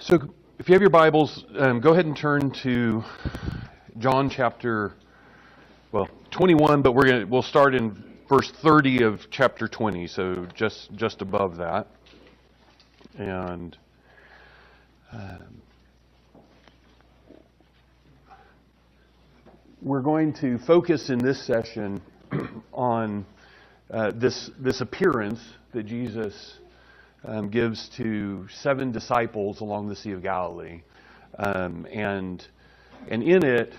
So if you have your Bibles, go ahead and turn to John chapter 21, but we'll start in verse 30 of chapter 20, so just above that. And we're going to focus in this session on this appearance that Jesus gives to 7 disciples along the Sea of Galilee. And in it,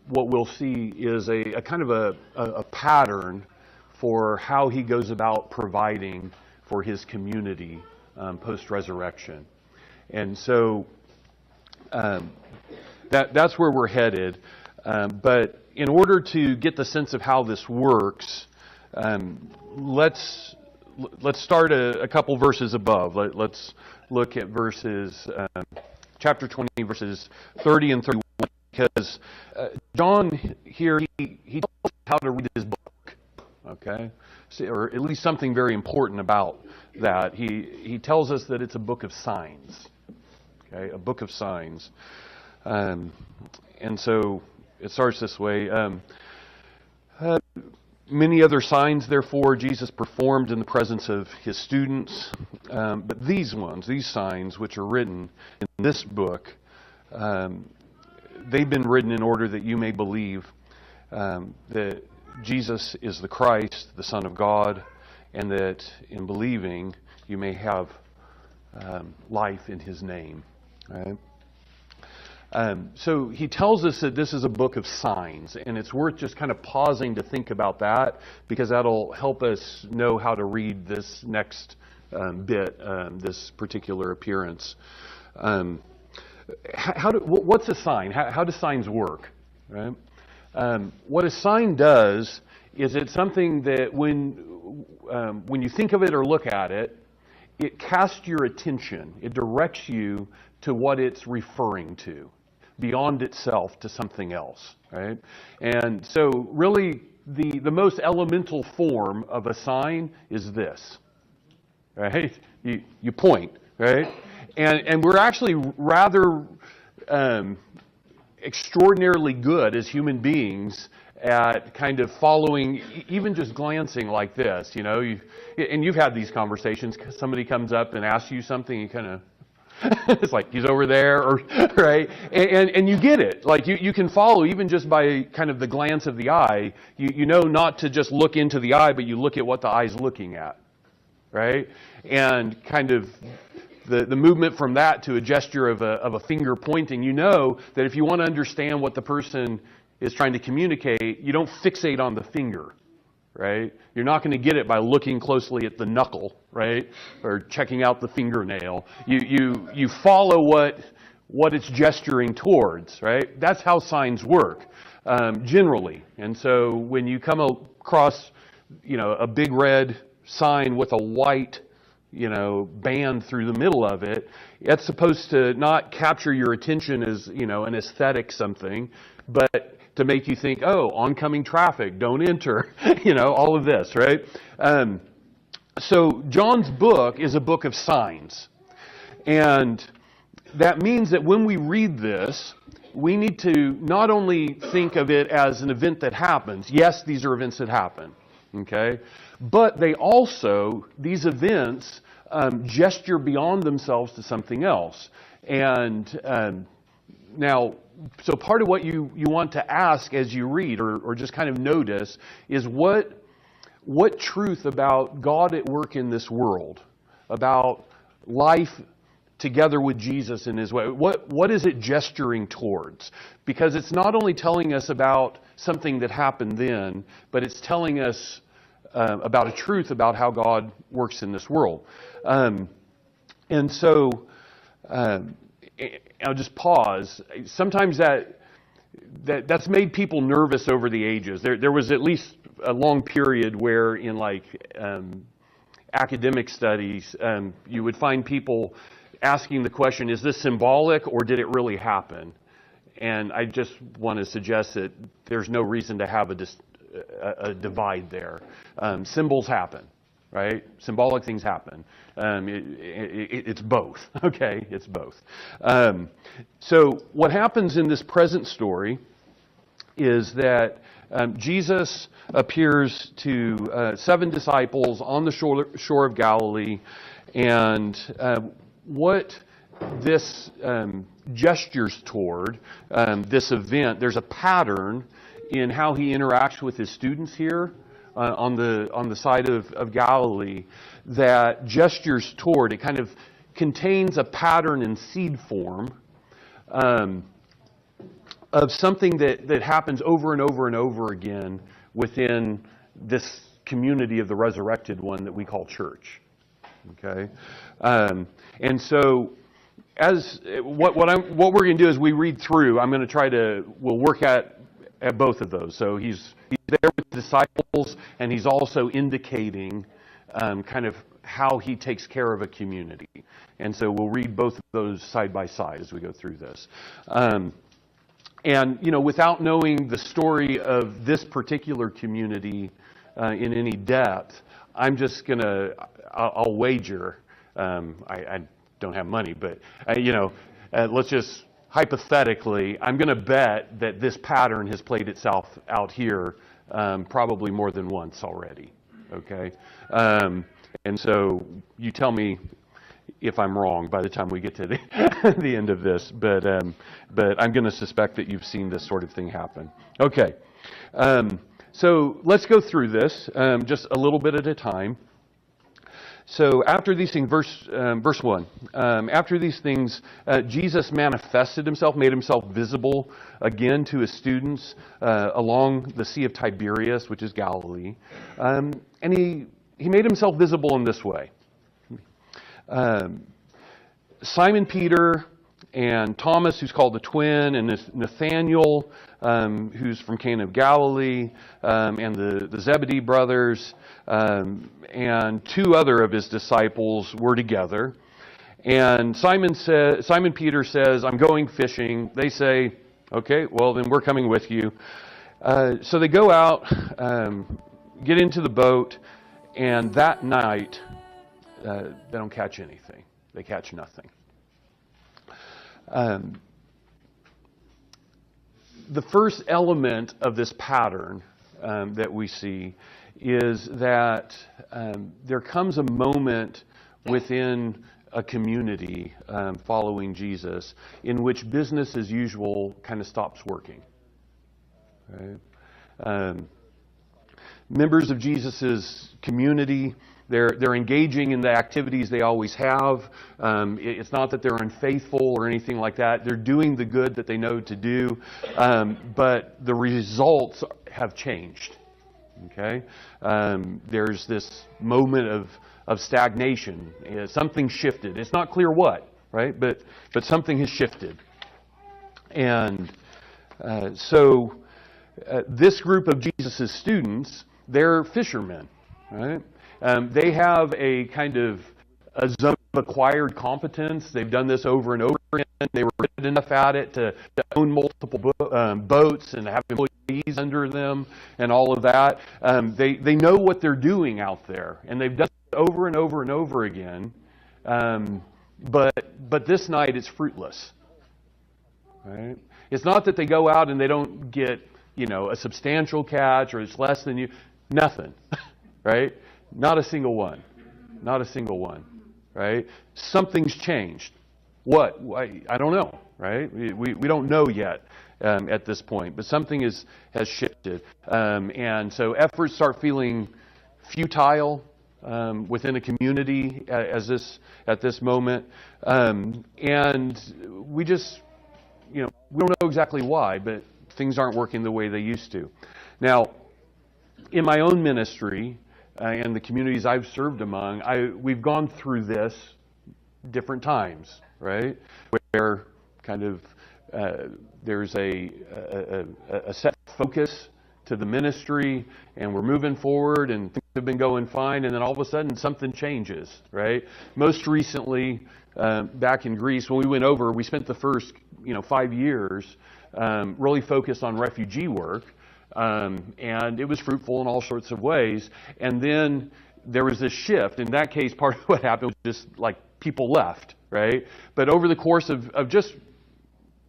what we'll see is a kind of a pattern for how he goes about providing for his community post-resurrection. And so that's where we're headed. But in order to get the sense of how this works, let's start a couple verses above. Let's look at chapter 20, verses 30 and 31, because John here, he tells us how to read his book, okay? Or at least something very important about that. He tells us that it's a book of signs, okay? A book of signs. And so it starts this way. Many other signs, therefore, Jesus performed in the presence of his students. But these signs, which are written in this book, they've been written in order that you may believe that Jesus is the Christ, the Son of God, and that in believing you may have life in his name. Right? So he tells us that this is a book of signs, and it's worth just kind of pausing to think about that, because that'll help us know how to read this next bit, this particular appearance. What's a sign? How do signs work? Right? What a sign does is it's something that when you think of it or look at it, it casts your attention. It directs you to what it's referring to, beyond itself to something else, right? And so really the most elemental form of a sign is this, right? You point, right? And we're actually rather extraordinarily good as human beings at kind of following, even just glancing like this, you know. And you've had these conversations. Somebody comes up and asks you something, you kind of, it's like he's over there, or right, and you get it. Like you can follow even just by kind of the glance of the eye. You know not to just look into the eye, but you look at what the eye's looking at, right? And kind of the movement from that to a gesture of a finger pointing. You know that if you want to understand what the person is trying to communicate, you don't fixate on the finger. Right? You're not going to get it by looking closely at the knuckle, right? Or checking out the fingernail. You follow what it's gesturing towards, right? That's how signs work, generally. And so when you come across, a big red sign with a white, band through the middle of it, that's supposed to not capture your attention as, an aesthetic something, but to make you think, oh, oncoming traffic, don't enter, all of this, right? So John's book is a book of signs. And that means that when we read this, we need to not only think of it as an event that happens. Yes, these are events that happen, okay? But these events gesture beyond themselves to something else. And now, so part of what you want to ask as you read, or just kind of notice, is what truth about God at work in this world, about life together with Jesus in his way, what is it gesturing towards? Because it's not only telling us about something that happened then, but it's telling us about a truth about how God works in this world. And so I'll just pause. Sometimes that's made people nervous over the ages. There was at least a long period where in academic studies, you would find people asking the question, is this symbolic or did it really happen? And I just want to suggest that there's no reason to have a divide there. Symbols happen. right? Symbolic things happen. It's both, okay? It's both. So what happens in this present story is that Jesus appears to 7 disciples on the shore of Galilee, and what this gestures toward, this event, there's a pattern in how he interacts with his students here on the side of Galilee that gestures toward, it kind of contains a pattern in seed form of something that happens over and over and over again within this community of the resurrected one that we call church. Okay, and so as what we're going to do is we read through. I'm going to we'll work at both of those. So he's there with the disciples, and he's also indicating kind of how he takes care of a community. And so we'll read both of those side by side as we go through this. And, without knowing the story of this particular community in any depth, I'm just going to, I'll wager, I don't have money, but, let's just hypothetically, I'm going to bet that this pattern has played itself out here probably more than once already, okay? And so you tell me if I'm wrong by the time we get to the end of this, but I'm going to suspect that you've seen this sort of thing happen. Okay, so let's go through this just a little bit at a time. So after these things, verse 1, after these things, Jesus manifested himself, made himself visible again to his students along the Sea of Tiberias, which is Galilee, and he made himself visible in this way. Simon Peter and Thomas, who's called the twin, and Nathaniel, who's from Cana of Galilee, and the Zebedee brothers, and 2 other of his disciples were together. And Simon Peter says, "I'm going fishing." They say, "Okay, well then we're coming with you." So they go out, get into the boat, and that night they don't catch anything. They catch nothing. The first element of this pattern that we see is that there comes a moment within a community following Jesus in which business as usual kind of stops working. Right? Members of Jesus' community, they're engaging in the activities they always have. It's not that they're unfaithful or anything like that. They're doing the good that they know to do, but the results have changed. Okay, there's this moment of stagnation. Something shifted. It's not clear what, right? But something has shifted, and so this group of Jesus' students, they're fishermen, right? They have a kind of a zone of acquired competence. They've done this over and over again. They were good enough at it to own multiple boats and have employees under them and all of that. They know what they're doing out there, and they've done it over and over and over again. But this night it's fruitless. Right? It's not that they go out and they don't get a substantial catch, or it's less than you. Nothing. Right? Not a single one. Not a single one. Right? Something's changed. What? I don't know. Right? We don't know yet at this point. But something has shifted. And so efforts start feeling futile within a community at this moment. And we just, we don't know exactly why, but things aren't working the way they used to. Now, in my own ministry, and the communities I've served among, we've gone through this different times, right? Where kind of there's a set focus to the ministry, and we're moving forward, and things have been going fine, and then all of a sudden something changes, right? Most recently, back in Greece, when we went over, we spent the first 5 years really focused on refugee work. And it was fruitful in all sorts of ways. And then there was this shift. In that case, part of what happened was just like people left, right? But over the course of just,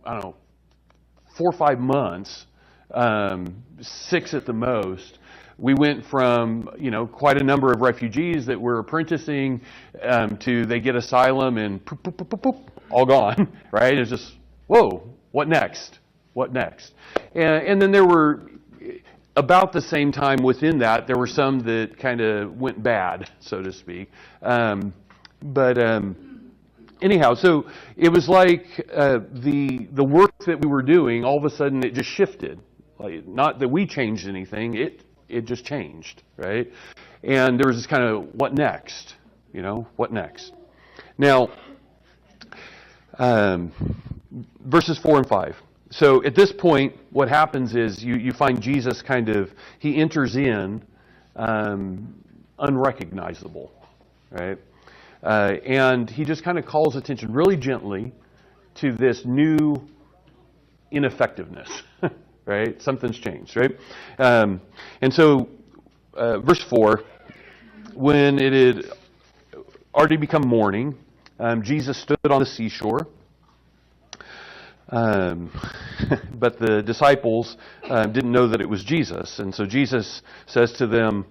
I don't know, 4 or 5 months, 6 at the most, we went from, quite a number of refugees that were apprenticing to they get asylum and poop, poop, poop, poop, poop, all gone, right? It's just, whoa, what next? What next? And then there were, about the same time within that, there were some that kind of went bad, so to speak. Anyhow, so it was like the work that we were doing, all of a sudden it just shifted. Like, not that we changed anything, it just changed, right? And there was this kind of, what next? What next? Now, verses 4 and 5. So at this point, what happens is you find Jesus he enters in unrecognizable, right? And he just kind of calls attention really gently to this new ineffectiveness, right? Something's changed, right? And so, verse 4, when it had already become morning, Jesus stood on the seashore. But the disciples didn't know that it was Jesus. And so Jesus says to them,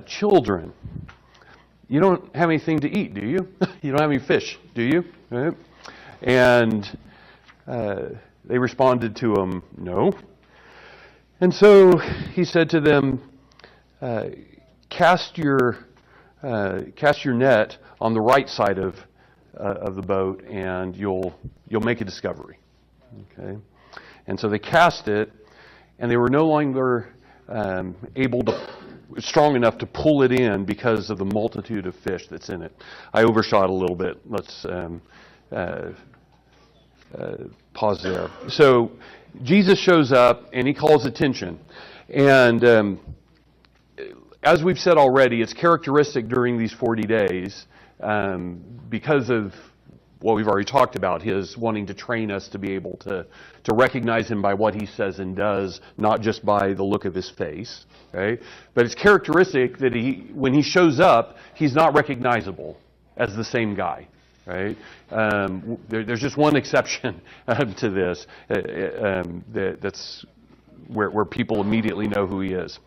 children, you don't have anything to eat, do you? You don't have any fish, do you? Right? And they responded to him, no. And so he said to them, cast your net on the right side of the boat, and you'll make a discovery. Okay, and so they cast it, and they were no longer strong enough to pull it in because of the multitude of fish that's in it. I overshot a little bit. Let's pause there. So Jesus shows up, and he calls attention. And as we've said already, it's characteristic during these 40 days because of what we've already talked about, his wanting to train us to be able to recognize him by what he says and does, not just by the look of his face. Right? But it's characteristic that when he shows up, he's not recognizable as the same guy. Right? There's just one exception to this. That's where people immediately know who he is.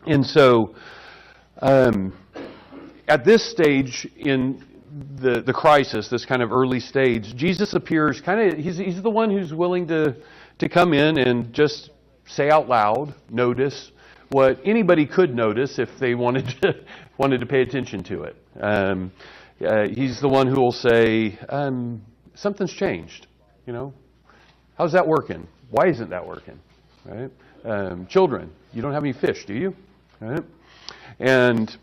And so, at this stage in the crisis, this kind of early stage, Jesus appears he's the one who's willing to come in and just say out loud, notice what anybody could notice if they wanted to pay attention to it. He's the one who will say, something's changed. How's that working? Why isn't that working? Right? Children, you don't have any fish, do you? Right? And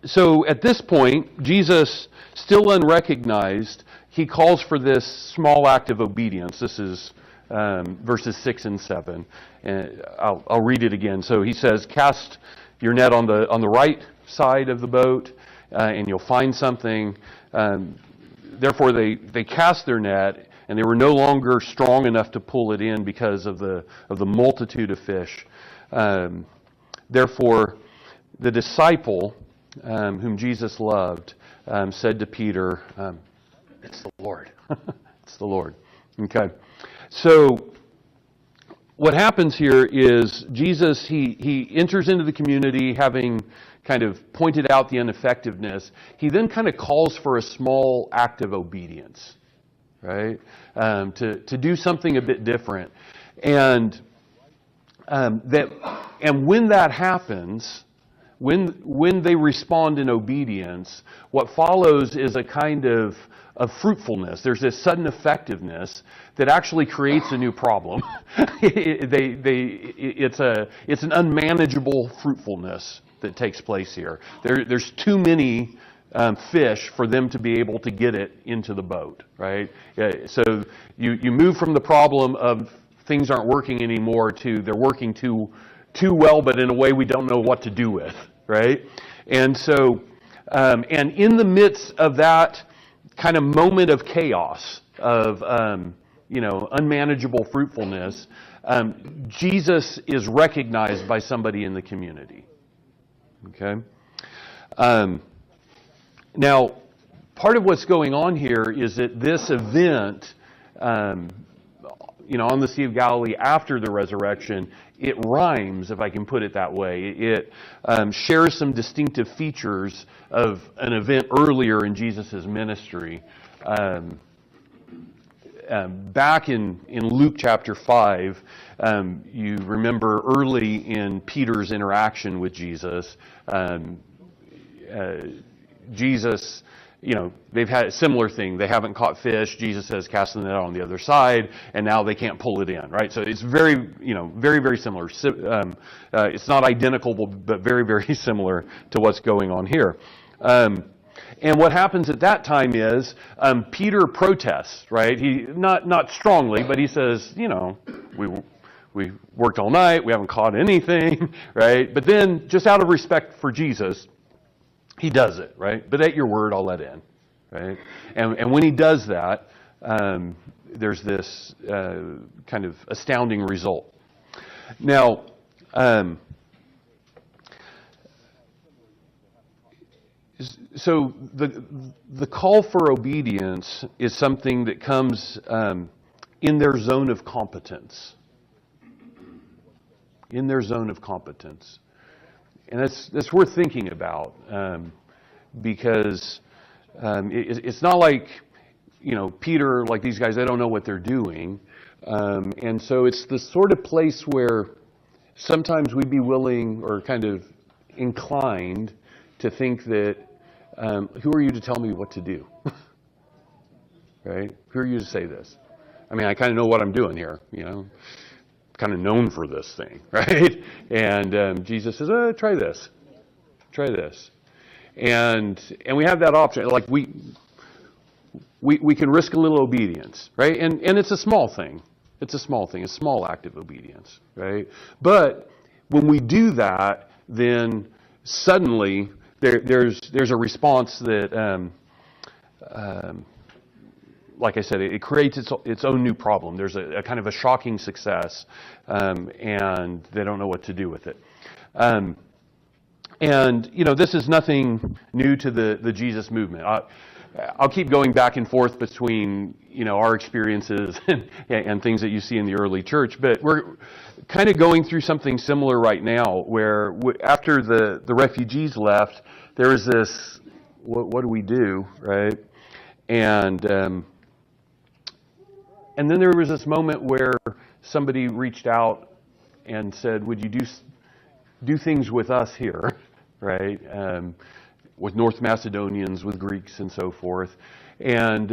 so at this point, Jesus, still unrecognized, he calls for this small act of obedience. This is verses 6 and 7. And I'll read it again. So he says, cast your net on the right side of the boat, and you'll find something. Therefore, they cast their net, and they were no longer strong enough to pull it in because of the multitude of fish. Therefore, the disciple whom Jesus loved said to Peter, "It's the Lord." It's the Lord. Okay. So what happens here is Jesus, he enters into the community having kind of pointed out the ineffectiveness. He then kind of calls for a small act of obedience, right? To do something a bit different. And when that happens, when they respond in obedience, what follows is a kind of fruitfulness. There's this sudden effectiveness that actually creates a new problem. It's an unmanageable fruitfulness that takes place here. There's too many fish for them to be able to get it into the boat, right? So you move from the problem of things aren't working anymore to they're working too well, but in a way we don't know what to do with, right? And so, and in the midst of that kind of moment of chaos, of unmanageable fruitfulness, Jesus is recognized by somebody in the community. Okay, Now, part of what's going on here is that this event, on the Sea of Galilee after the resurrection, it rhymes, if I can put it that way. It shares some distinctive features of an event earlier in Jesus' ministry. Back in Luke chapter 5, you remember early in Peter's interaction with Jesus, Jesus, they've had a similar thing. They haven't caught fish. Jesus says, cast the net on the other side, and now they can't pull it in, right? So it's very, very, very similar. It's not identical, but very, very similar to what's going on here. And what happens at that time is Peter protests, right? He not strongly, but he says, we worked all night, we haven't caught anything, right? But then, just out of respect for Jesus, he does it, right? But at your word, I'll let in, right? And when he does that, there's this kind of astounding result. Now, so the call for obedience is something that comes in their zone of competence. In their zone of competence. And that's worth thinking about because it's not like, Peter, like these guys, they don't know what they're doing. And so it's the sort of place where sometimes we'd be willing or kind of inclined to think that, who are you to tell me what to do? Right? Who are you to say this? I mean, I kind of know what I'm doing here, kind of known for this thing, right? And Jesus says, try this. And we have that option. Like we can risk a little obedience, right? And it's a small thing. It's a small act of obedience, right? But when we do that, then suddenly there's a response that, like I said, it creates its own new problem. There's a kind of a shocking success, and they don't know what to do with it. And this is nothing new to the Jesus movement. I'll keep going back and forth between our experiences and things that you see in the early church, but we're kind of going through something similar right now, where after the refugees left, there was this, what do we do, right? And then there was this moment where somebody reached out and said, would you do things with us here, right? With North Macedonians, with Greeks and so forth. And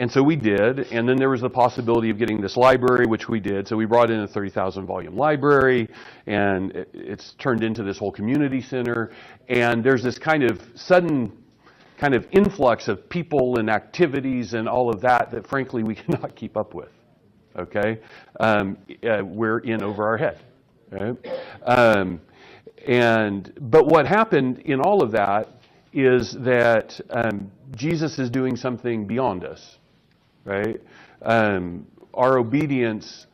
so we did. And then there was the possibility of getting this library, which we did. So we brought in a 30,000 volume library, and it's turned into this whole community center. And there's this kind of sudden kind of influx of people and activities and all of that frankly we cannot keep up with. Okay? We're in over our head. Right? But what happened in all of that is that Jesus is doing something beyond us, right? Our obedience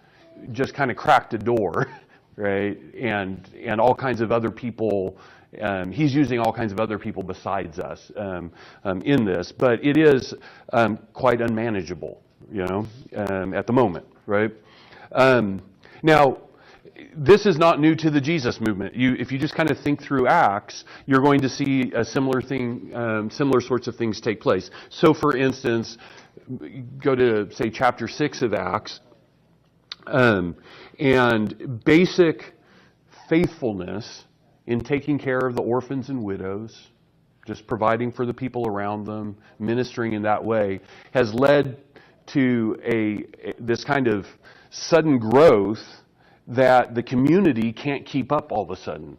just kind of cracked a door, right? And all kinds of other people. He's using all kinds of other people besides us in this, but it is quite unmanageable, at the moment, right? Now, this is not new to the Jesus movement. If you just kind of think through Acts, you're going to see a similar thing, similar sorts of things take place. So, for instance, go to, say, chapter 6 of Acts, and basic faithfulness in taking care of the orphans and widows, just providing for the people around them, ministering in that way, has led to this kind of sudden growth that the community can't keep up all of a sudden.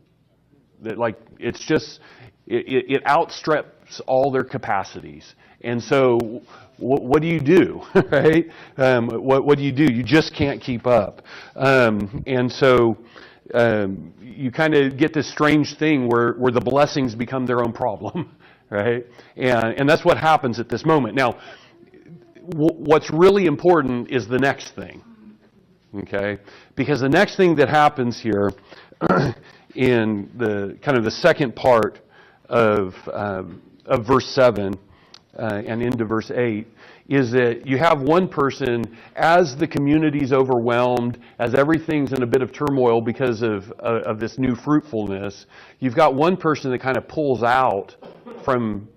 That it's just, it outstrips all their capacities. And so what do you do, right? What do? You just can't keep up. And so you kind of get this strange thing where the blessings become their own problem, right? And that's what happens at this moment. Now, what's really important is the next thing, okay? Because the next thing that happens here in the kind of the second part of verse 7 and into verse 8 is that you have one person, as the community's overwhelmed, as everything's in a bit of turmoil because of this new fruitfulness, you've got one person that kind of pulls out from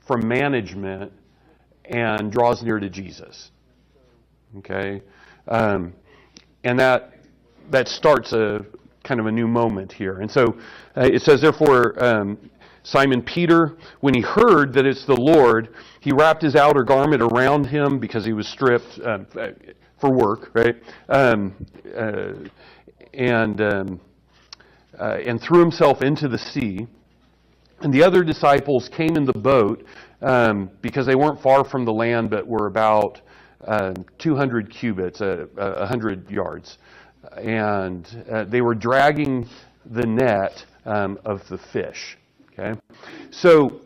management and draws near to Jesus. Okay? And that starts a kind of a new moment here. And so it says, therefore, Simon Peter, when he heard that it's the Lord, he wrapped his outer garment around him because he was stripped for work, right? And threw himself into the sea. And the other disciples came in the boat because they weren't far from the land, but were about 200 cubits, 100 yards. And they were dragging the net of the fish. Okay, so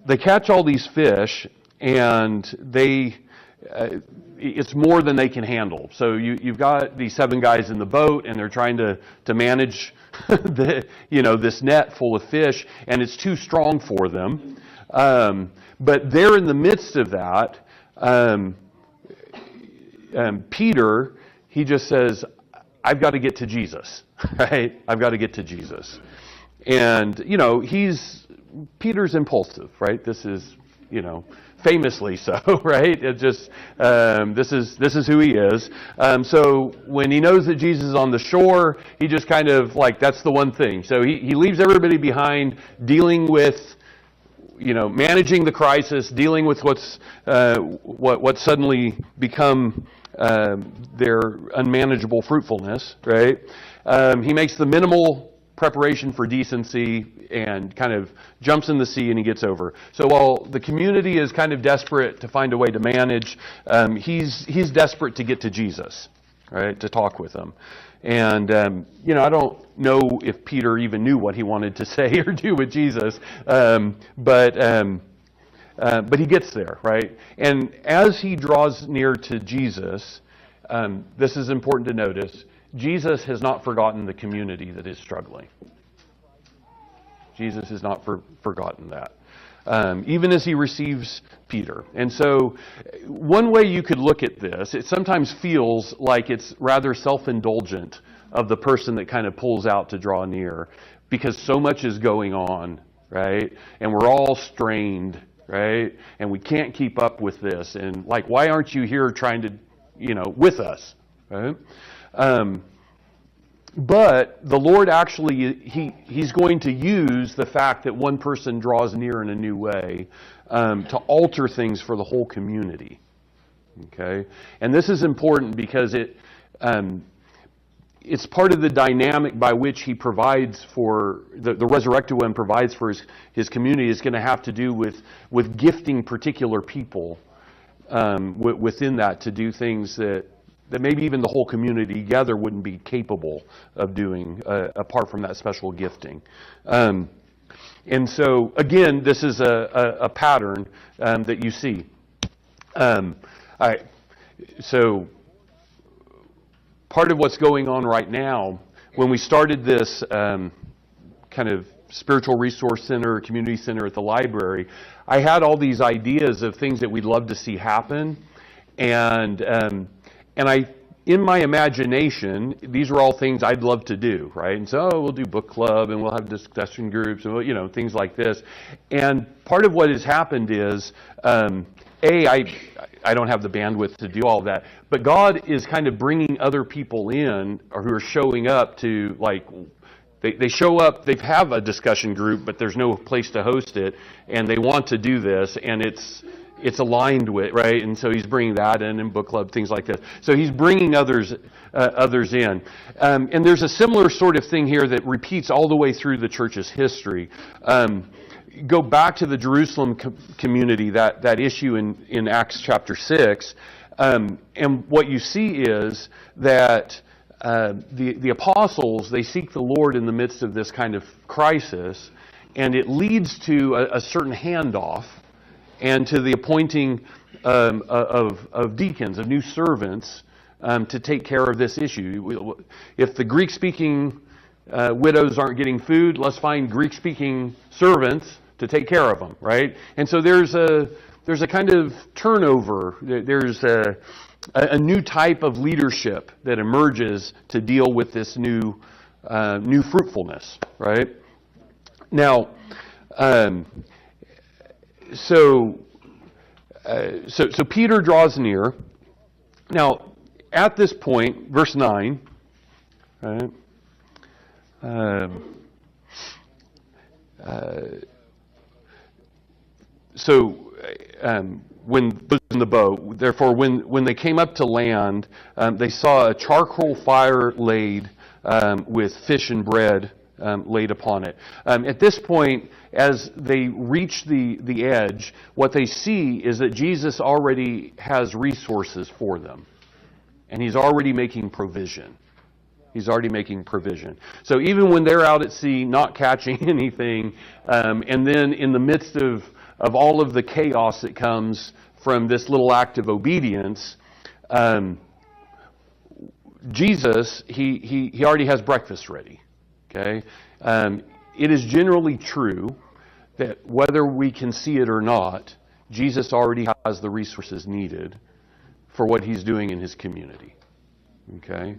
they catch all these fish, and it's more than they can handle. So you've got these 7 guys in the boat, and they're trying to manage this net full of fish, and it's too strong for them. But they're in the midst of that. Peter, he just says, I've got to get to Jesus, right? I've got to get to Jesus. And, Peter's impulsive, right? This is, famously so, right? It just, this is who he is. So when he knows that Jesus is on the shore, he just kind of that's the one thing. So he leaves everybody behind, dealing with, managing the crisis, dealing with what's suddenly become their unmanageable fruitfulness, right? He makes the minimal preparation for decency and kind of jumps in the sea and he gets over. So while the community is kind of desperate to find a way to manage, he's desperate to get to Jesus, right? To talk with him. And, I don't know if Peter even knew what he wanted to say or do with Jesus, but he gets there, right? And as he draws near to Jesus, this is important to notice, Jesus has not forgotten the community that is struggling. Jesus has not forgotten that. Even as he receives Peter. And so one way you could look at this, it sometimes feels like it's rather self-indulgent of the person that kind of pulls out to draw near, because so much is going on, right? And we're all strained, right? And we can't keep up with this. And why aren't you here trying to, with us, right? But the Lord actually, He's going to use the fact that one person draws near in a new way to alter things for the whole community. Okay? And this is important because it's part of the dynamic by which He provides for, the resurrected one provides for his community is going to have to do with gifting particular people within that to do things that maybe even the whole community together wouldn't be capable of doing apart from that special gifting. And so, again, this is a pattern that you see. So, part of what's going on right now, when we started this kind of spiritual resource center, community center at the library, I had all these ideas of things that we'd love to see happen. And I, in my imagination, these are all things I'd love to do, right? And so we'll do book club and we'll have discussion groups and things like this. And part of what has happened is, I don't have the bandwidth to do all of that, but God is kind of bringing other people in or who are showing up to they show up, they have a discussion group, but there's no place to host it, and they want to do this, and it's aligned with, right? And so he's bringing that in and book club, things like this. So he's bringing others in. And there's a similar sort of thing here that repeats all the way through the church's history. Go back to the Jerusalem community, that issue in Acts chapter 6. And what you see is that the apostles, they seek the Lord in the midst of this kind of crisis, and it leads to a certain handoff and to the appointing of deacons, of new servants, to take care of this issue. If the Greek-speaking widows aren't getting food, let's find Greek-speaking servants to take care of them, right? And so there's a kind of turnover. There's a new type of leadership that emerges to deal with this new fruitfulness, right? Now, so Peter draws near. Now, at this point, verse 9, right? When in the boat, therefore, when they came up to land, they saw a charcoal fire laid with fish and bread laid upon it. At this point, as they reach the edge, what they see is that Jesus already has resources for them, and He's already making provision. He's already making provision. So even when they're out at sea, not catching anything, and then in the midst of all of the chaos that comes from this little act of obedience, Jesus, he already has breakfast ready. Okay? It is generally true that whether we can see it or not, Jesus already has the resources needed for what He's doing in His community. Okay?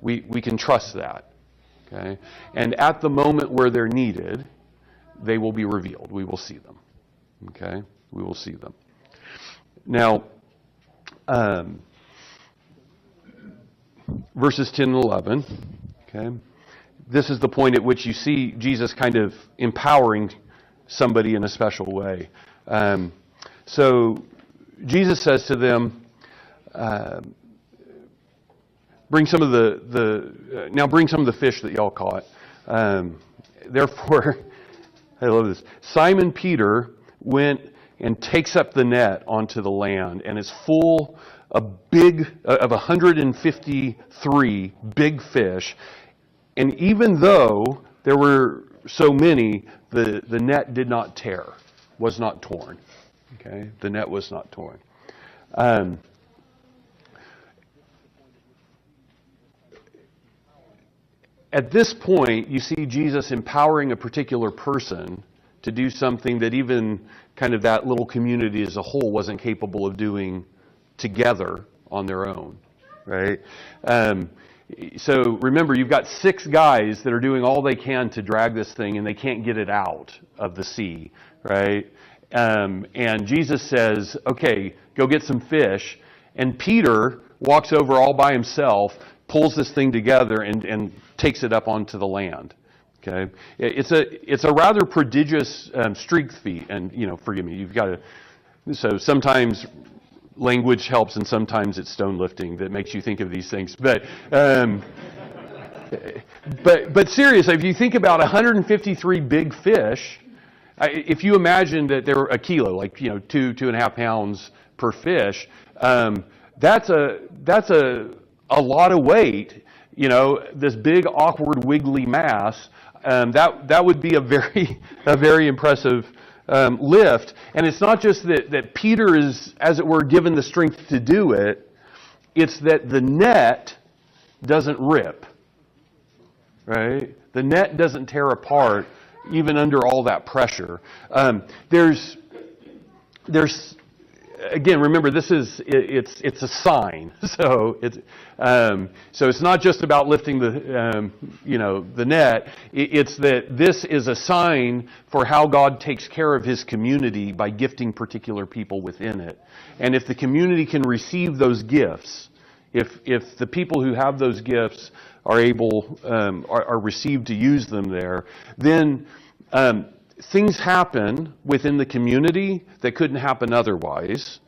We can trust that. Okay? And at the moment where they're needed, they will be revealed. We will see them. Okay? We will see them. Now, verses 10 and 11. Okay? This is the point at which you see Jesus kind of empowering somebody in a special way. So Jesus says to them, bring some of the fish that y'all caught. Therefore, I love this. Simon Peter went and takes up the net onto the land, and it's full of 153 big fish. And even though there were so many, the net did not tear, was not torn. Okay, the net was not torn. At this point, you see Jesus empowering a particular person to do something that even kind of that little community as a whole wasn't capable of doing together on their own, right? So remember, you've got 6 guys that are doing all they can to drag this thing, and they can't get it out of the sea, right? And Jesus says, okay, go get some fish. And Peter walks over all by himself, pulls this thing together, and takes it up onto the land. Okay, it's a rather prodigious strength feat, and forgive me, you've got to. So sometimes language helps, and sometimes it's stone lifting that makes you think of these things. But seriously, if you think about 153 big fish, if you imagine that they're a kilo, like 2.5 pounds per fish, that's a lot of weight. This big, awkward, wiggly mass. That would be a very impressive lift. And it's not just that Peter is, as it were, given the strength to do it. It's that the net doesn't rip, right? The net doesn't tear apart even under all that pressure. There's again, remember, it's a sign. So it's not just about lifting the net. It's that this is a sign for how God takes care of His community by gifting particular people within it. And if the community can receive those gifts, if the people who have those gifts are able are received to use them there, then things happen within the community that couldn't happen otherwise,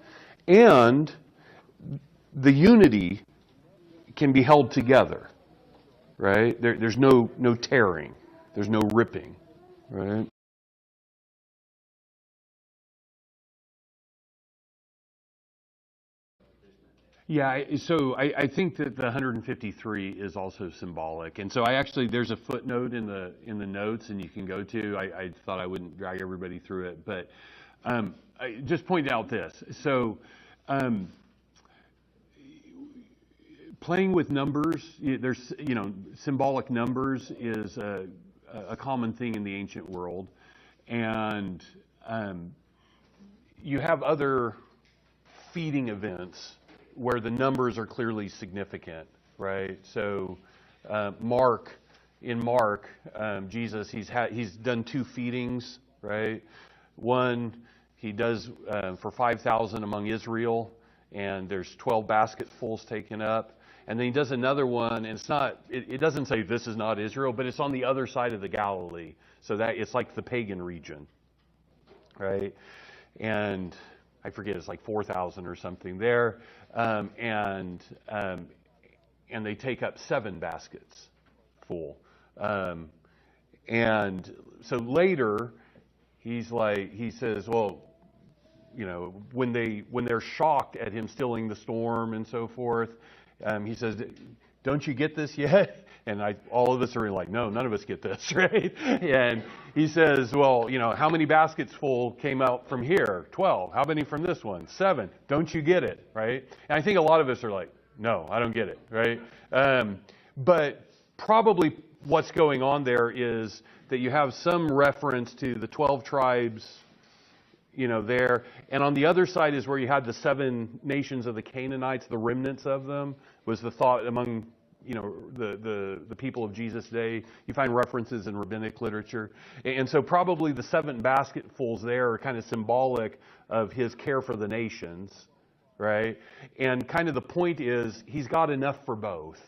and the unity can be held together, right? There's no tearing, there's no ripping, right? Yeah, so I think that the 153 is also symbolic, and so there's a footnote in the notes, and you can go to. I thought I wouldn't drag everybody through it, but I just point out this. So playing with numbers, there's, symbolic numbers is a common thing in the ancient world. And you have other feeding events where the numbers are clearly significant, right? So Mark, Jesus, he's done 2 feedings, right? One he does for 5,000 among Israel, and there's 12 basketfuls taken up. And then he does another one, and it doesn't say this is not Israel, but it's on the other side of the Galilee. So that it's like the pagan region, right? And I forget, it's like 4,000 or something there. And they take up 7 baskets full. And so later, he says, well, when they're shocked at him stilling the storm and so forth, he says, don't you get this yet? And all of us are like, no, none of us get this, right? And he says, well, how many baskets full came out from here? 12. How many from this one? 7. Don't you get it, right? And I think a lot of us are like, no, I don't get it, right? But probably what's going on there is that you have some reference to the 12 tribes, there. And on the other side is where you had the 7 nations of the Canaanites, the remnants of them, was the thought among, the people of Jesus' day. You find references in rabbinic literature. And so probably the 7 basketfuls there are kind of symbolic of his care for the nations, right? And kind of the point is he's got enough for both,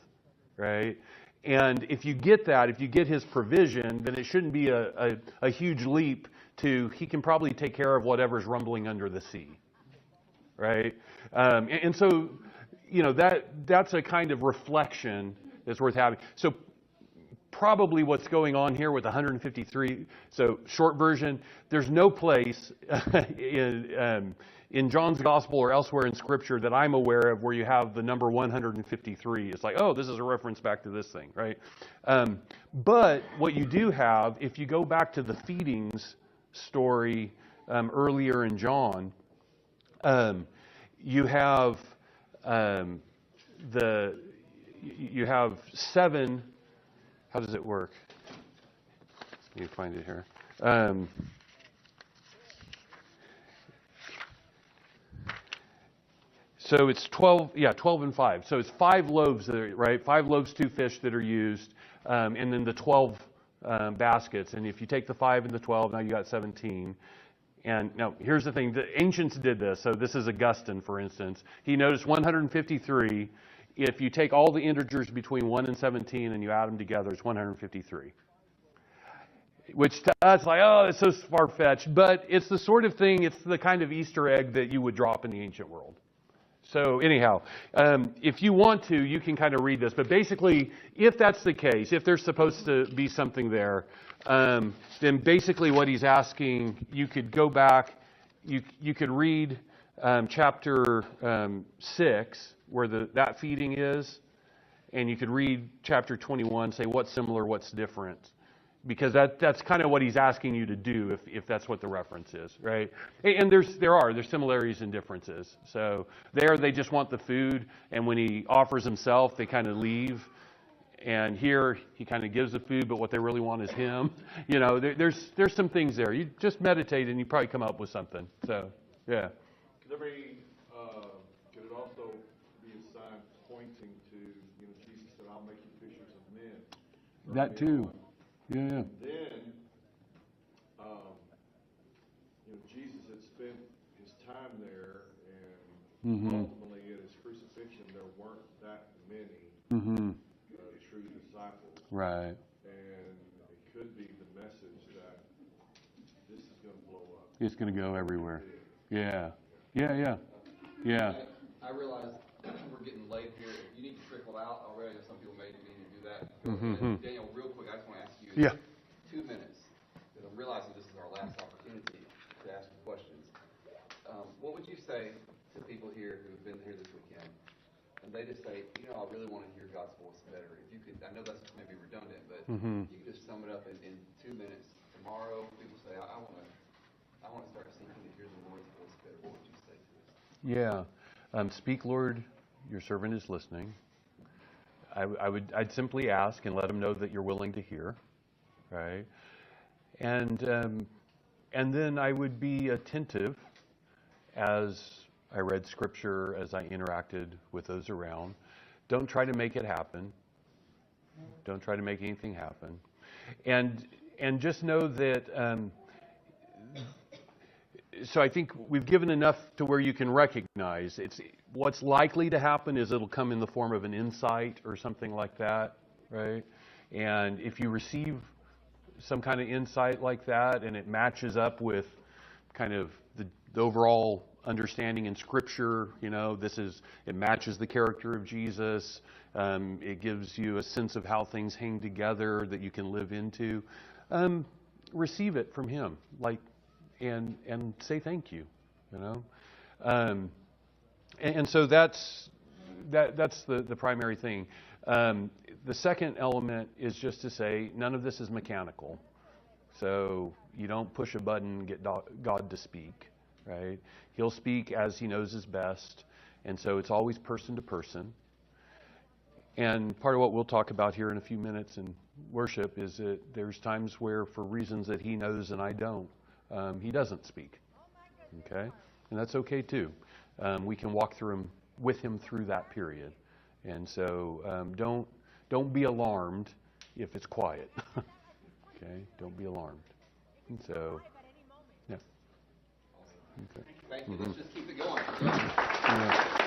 right? And if you get that, if you get his provision, then it shouldn't be a huge leap to he can probably take care of whatever's rumbling under the sea, right? And so, that's a kind of reflection that's worth having. So probably what's going on here with 153, so short version, there's no place in John's Gospel or elsewhere in Scripture that I'm aware of where you have the number 153. It's like, oh, this is a reference back to this thing, right? But what you do have, if you go back to the feedings story earlier in John, you have you have 7. How does it work? Let me find it here. So it's 12 and 5. So it's 5 loaves, right? 5 loaves, 2 fish that are used, and then the 12 baskets. And if you take the 5 and the 12, now you got 17. And now here's the thing: the ancients did this. So this is Augustine, for instance. He noticed 153. If you take all the integers between 1 and 17 and you add them together, it's 153. Which to us, like, oh, it's so far-fetched. But it's the sort of thing, it's the kind of Easter egg that you would drop in the ancient world. So anyhow, if you want to, you can kind of read this. But basically, if that's the case, if there's supposed to be something there, then basically what he's asking, you could go back, you could read chapter 6, where that feeding is, and you could read chapter 21, say what's similar, what's different. Because that's kind of what he's asking you to do if that's what the reference is, right? And there's similarities and differences. So there they just want the food, and when he offers himself, they kind of leave. And here he kind of gives the food, but what they really want is him. There's some things there. You just meditate and you probably come up with something. So yeah. Could it also be a sign pointing to Jesus said, "I'll make you fishers of men." That too. Yeah. And then, Jesus had spent his time there, and ultimately at his crucifixion, there weren't that many true disciples. Right. And it could be the message that this is going to blow up. It's going to go everywhere. Yeah. I realize we're getting late here. If you need to trickle out already, some people may need to do that. Daniel, real quick, I just want to ask you 2 minutes, because I'm realizing this is our last opportunity to ask you questions. What would you say to people here who have been here this weekend, and they just say, I really want to hear God's voice better. If you could, I know that's maybe redundant, but you could just sum it up in 2 minutes. Tomorrow, people say, I want to start seeking to hear the Lord's voice better. What would you say to us? Yeah. Speak, Lord, your servant is listening. I'd simply ask and let him know that you're willing to hear, right? And then I would be attentive as I read Scripture, as I interacted with those around. Don't try to make it happen. Don't try to make anything happen. And just know that, so I think we've given enough to where you can recognize what's likely to happen is it'll come in the form of an insight or something like that, right? And if you receive some kind of insight like that and it matches up with kind of the overall understanding in Scripture, it matches the character of Jesus, it gives you a sense of how things hang together that you can live into, receive it from him, and say thank you, and so that's the primary thing. The second element is just to say none of this is mechanical. So you don't push a button and get God to speak, right? He'll speak as he knows is best. And so it's always person to person. And part of what we'll talk about here in a few minutes in worship is that there's times where, for reasons that he knows and I don't, he doesn't speak. Okay? And that's okay too. We can walk with him through that period. And so don't be alarmed if it's quiet. Okay? Don't be alarmed. And so, yeah. Okay. Thank you. Let's just keep it going. Yeah.